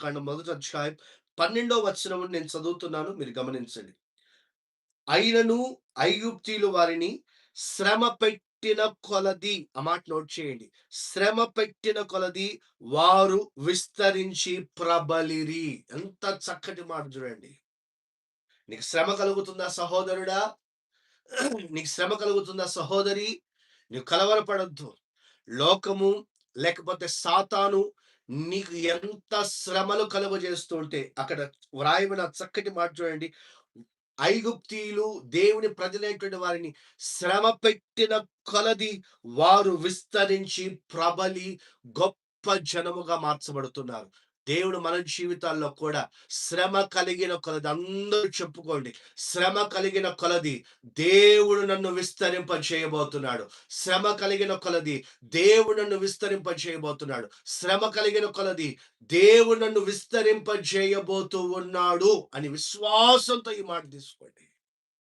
కాండం మొదటి అధ్యాయం 12వ వచనం నేను చదువుతున్నాను. మీరు గమనించండి. అయినను ఐగుప్తీయులు వారిని శ్రమ పెట్టిన కొలది, ఆ మాట నోట్ చేయండి. శ్రమ పెట్టిన కొలది వారు విస్తరించి ప్రబలిరి. ఎంత చక్కటి మాట చూడండి. నీకు శ్రమ కలుగుతుందా సహోదరుడా? నీకు శ్రమ కలుగుతుందా సహోదరి? నీవు కలవరపడొద్దు. లోకము లేకపోతే సాతాను నీకు ఎంత శ్రమలు కలుగజేస్తుంటే, అక్కడ వ్రాయబడిన చక్కటి మాట చూడండి. ఐగుప్తీయులు దేవుని ప్రజలైనటువంటి వారిని శ్రమ పెట్టిన కొలది వారు విస్తరించి ప్రబలి గొప్ప జనముగా మార్చబడుతున్నారు. దేవుడు మన జీవితాల్లో కూడా శ్రమ కలిగిన కొలది, అందరూ చెప్పుకోండి. శ్రమ కలిగిన కొలది దేవుడు నన్ను విస్తరింపజేయబోతున్నాడు. శ్రమ కలిగిన కొలది దేవుడు నన్ను విస్తరింపజేయబోతున్నాడు. శ్రమ కలిగిన కొలది దేవుడు నన్ను విస్తరింపజేయబోతూ ఉన్నాడు అని విశ్వాసంతో ఈ మాట తీసుకోండి.